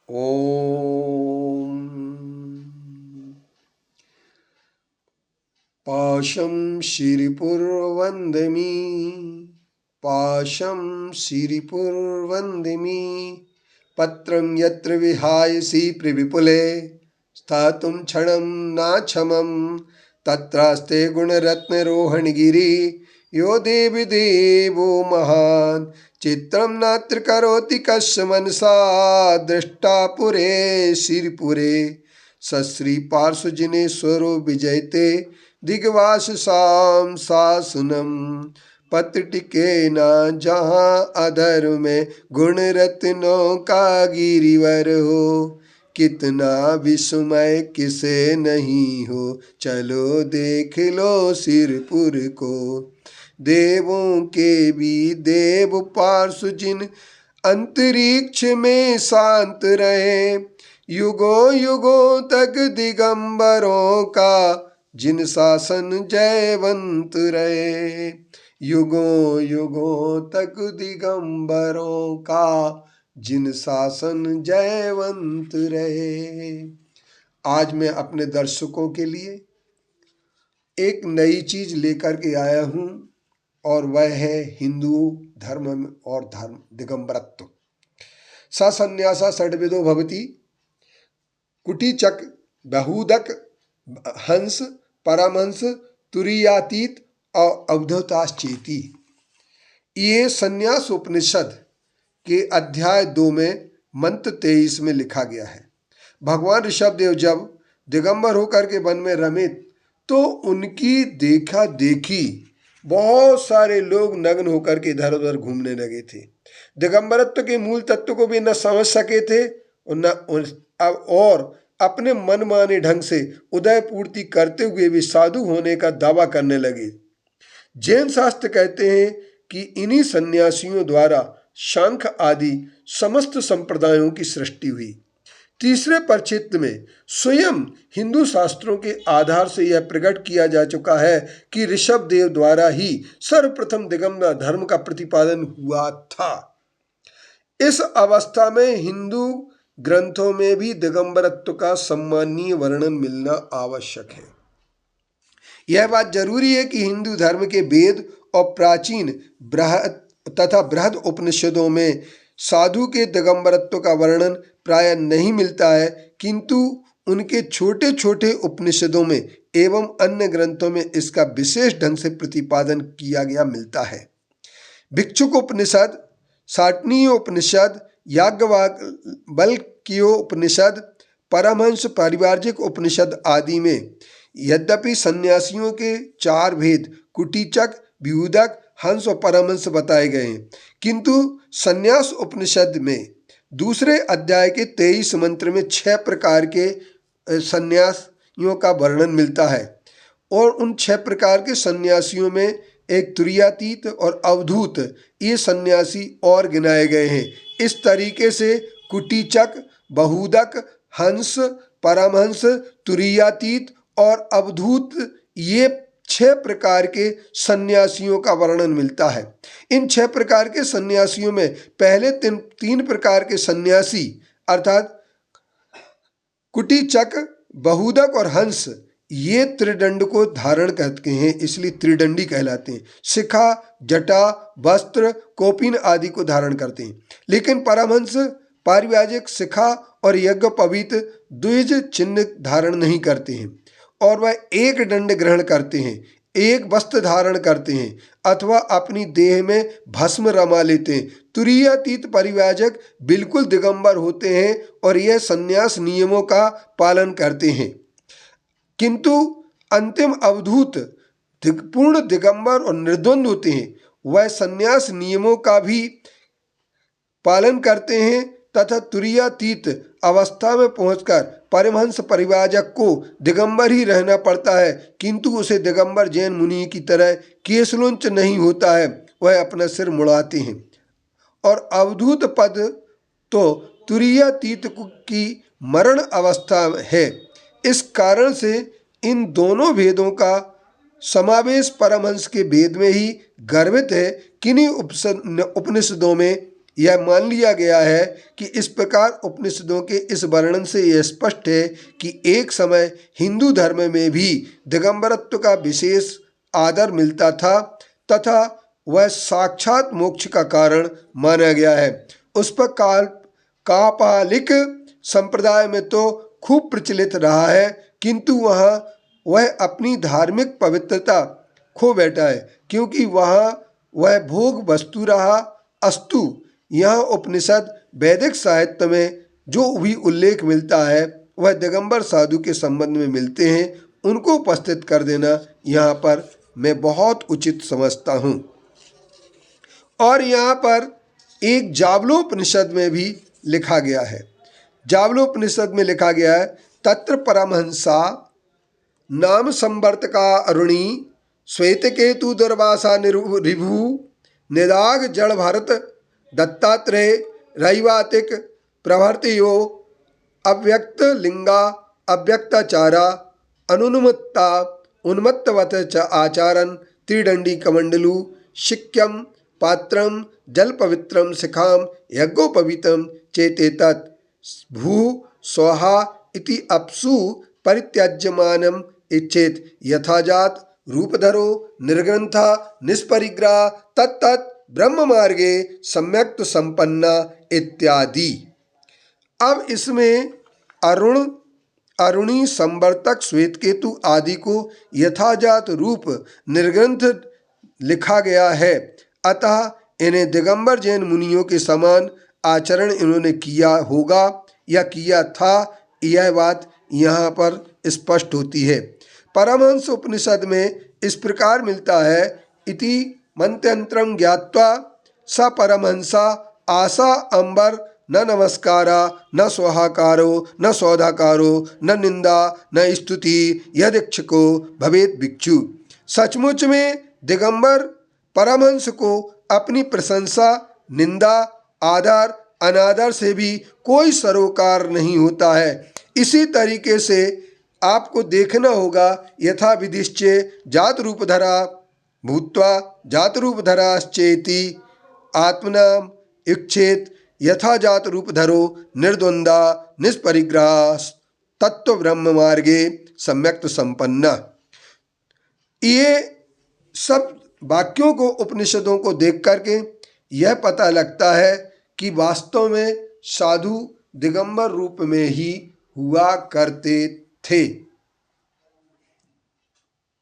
ॐ पाशं शिरिपुर्वन्दिमि पाशं शिरिपुर्वन्दिमि पत्रं यत्र विहायसि प्रविपुले स्थातुं क्षणं नाक्षमं तत्रास्ते गुणरत्नरोहणगिरि यो देवी देवो महान् चित्रं नात्र करोति कस्य मनसा दृष्टा पुरे शिरपुरे सश्री पार्श्वजिनेश्वरो विजयते दिग्वास साम सासुनम पत्र टिके न जहाँ अधर में गुण रत्नों का गिरिवर हो कितना विस्मय किसे नहीं हो चलो देख लो सिरपुर को देवों के भी देव पार्श्व जिन अंतरिक्ष में शांत रहे युगों युगों तक दिगंबरों का जिन शासन जयवंत रहे युगों युगों तक दिगंबरों का जिन शासन जयवंत रहे। आज मैं अपने दर्शकों के लिए एक नई चीज लेकर के आया हूं और वह है हिंदू धर्म और धर्म दिगंबरत्व। सन्यासा षड्विधो भवति कुटीचक बहुदक हंस परमहंस तुरीयातीत और अवधूताश्चेति। ये संन्यास उपनिषद के अध्याय 2 में मंत्र 23 में लिखा गया है। भगवान ऋषभदेव जब दिगंबर होकर के वन में रमे तो उनकी देखा देखी बहुत सारे लोग नग्न होकर के इधर उधर घूमने लगे थे। दिगंबरत्व के मूल तत्व को भी न समझ सके थे और अपने मनमाने ढंग से उदय पूर्ति करते हुए भी साधु होने का दावा करने लगे। जैन शास्त्र कहते हैं कि इन्हीं सन्यासियों द्वारा शांख आदि समस्त संप्रदायों की सृष्टि हुई। तीसरे परिच्छेद में स्वयं हिंदू शास्त्रों के आधार से यह प्रकट किया जा चुका है कि ऋषभदेव द्वारा ही सर्वप्रथम दिगंबर धर्म का प्रतिपादन हुआ था। इस अवस्था में हिंदू ग्रंथों में भी दिगंबरत्व का सम्मानीय वर्णन मिलना आवश्यक है। यह बात जरूरी है कि हिंदू धर्म के वेद और प्राचीन बृहद उपनिषदों में साधु के दिगंबरत्व का वर्णन प्राय नहीं मिलता है, किंतु उनके छोटे छोटे उपनिषदों में एवं अन्य ग्रंथों में इसका विशेष ढंग से प्रतिपादन किया गया मिलता है। भिक्षुक उपनिषद, शाटनीय उपनिषद, याज्ञवल्क्य उपनिषद, परमहंस पारिवार्जिक उपनिषद आदि में यद्यपि सन्यासियों के 4 भेद कुटीचक, विहुदक, हंस और परमहंस बताए गए हैं, किंतु संन्यास उपनिषद में दूसरे अध्याय के 23 मंत्र में 6 प्रकार के सन्यासियों का वर्णन मिलता है और उन 6 प्रकार के सन्यासियों में एक तुरीयातीत और अवधूत ये सन्यासी और गिनाए गए हैं। इस तरीके से कुटीचक, बहुदक, हंस, परमहंस, तुरीयातीत और अवधूत ये 6 प्रकार के सन्यासियों का वर्णन मिलता है। इन 6 प्रकार के सन्यासियों में पहले 3 प्रकार के सन्यासी अर्थात कुटीचक, बहुदक और हंस ये त्रिदंड को धारण करते हैं, इसलिए त्रिदंडी कहलाते हैं। शिखा, जटा, वस्त्र, कौपीन आदि को धारण करते हैं। लेकिन परमहंस पारिवाजिक शिखा और यज्ञोपवीत द्विज चिन्ह धारण नहीं करते हैं और वह एक दंड ग्रहण करते हैं, एक वस्त्र धारण करते हैं अथवा अपनी देह में भस्म रमा लेते हैं। तुरीयातीत परिव्राजक बिल्कुल दिगंबर होते हैं और यह संन्यास नियमों का पालन करते हैं, किंतु अंतिम अवधूत पूर्ण दिगंबर और निर्द्वंद होते हैं। वह संन्यास नियमों का भी पालन करते हैं तथा तुरीयातीत अवस्था में पहुंचकर परमहंस परिव्राजक को दिगंबर ही रहना पड़ता है, किंतु उसे दिगंबर जैन मुनि की तरह केशलुंच नहीं होता है, वह अपना सिर मुड़ाते हैं। और अवधूत पद तो तुरीयातीत की मरण अवस्था है। इस कारण से इन दोनों भेदों का समावेश परमहंस के भेद में ही गर्भित है। किन्हीं उपनिषदों में यह मान लिया गया है कि इस प्रकार उपनिषदों के इस वर्णन से यह स्पष्ट है कि एक समय हिंदू धर्म में भी दिगंबरत्व का विशेष आदर मिलता था तथा वह साक्षात मोक्ष का कारण माना गया है। उस पर कापालिक संप्रदाय में तो खूब प्रचलित रहा है, किंतु वह अपनी धार्मिक पवित्रता खो बैठा है, क्योंकि वह भोग वस्तु रहा। अस्तु, यह उपनिषद वैदिक साहित्य में जो भी उल्लेख मिलता है वह दिगंबर साधु के संबंध में मिलते हैं, उनको उपस्थित कर देना यहाँ पर मैं बहुत उचित समझता हूँ। और यहाँ पर एक जावलोपनिषद में भी लिखा गया है। जावलोपनिषद में लिखा गया है, तत्र परमहंसा नाम संवर्तका अरुणी श्वेतकेतु दुर्वासा रिभु निदाग जड़ भरत दत्तात्रेय रैवातिक प्रभृतियो अव्यक्त लिंगा अव्यक्ताचारा अनुन्मत्ता उन्मत्तवत च आचारन त्रिदंडी कमंडलु शिक्यम पात्रम जल पवित्रम शिखाम यज्ञोपवीतम चेतेतत् भू स्वाहा इति अप्सु परित्यज्यमानम इच्छेत यथाजात रूपधरो निर्ग्रंथा निष्परिग्रह तत्तत् ब्रह्म मार्गे सम्यक्त संपन्ना इत्यादि। अब इसमें अरुणी संवर्तक श्वेतकेतु आदि को यथाजात रूप निर्ग्रंथ लिखा गया है, अतः इन्हें दिगंबर जैन मुनियों के समान आचरण इन्होंने किया होगा या किया था, यह बात यहाँ पर स्पष्ट होती है। परमहंस उपनिषद में इस प्रकार मिलता है, इति मंत्रयंत्रम ज्ञात्वा स परमहंसा आशा अंबर न नमस्कारा न स्वाहाकारो न सौधाकारो न निंदा न स्तुति यदीक्षको भवेत भिक्षु। सचमुच में दिगंबर परमहंस को अपनी प्रशंसा, निंदा, आदर, अनादर से भी कोई सरोकार नहीं होता है। इसी तरीके से आपको देखना होगा, यथा विधिश्चे जात रूपधरा भूत्वा जात रूपधराश्चेति आत्मनाम इच्छेत यथा जात रूपधरो निर्द्वंदा निष्परिग्रह तत्व ब्रह्म मार्गे सम्यक्त संपन्ना। ये सब वाक्यों को, उपनिषदों को देख करके यह पता लगता है कि वास्तव में साधु दिगंबर रूप में ही हुआ करते थे।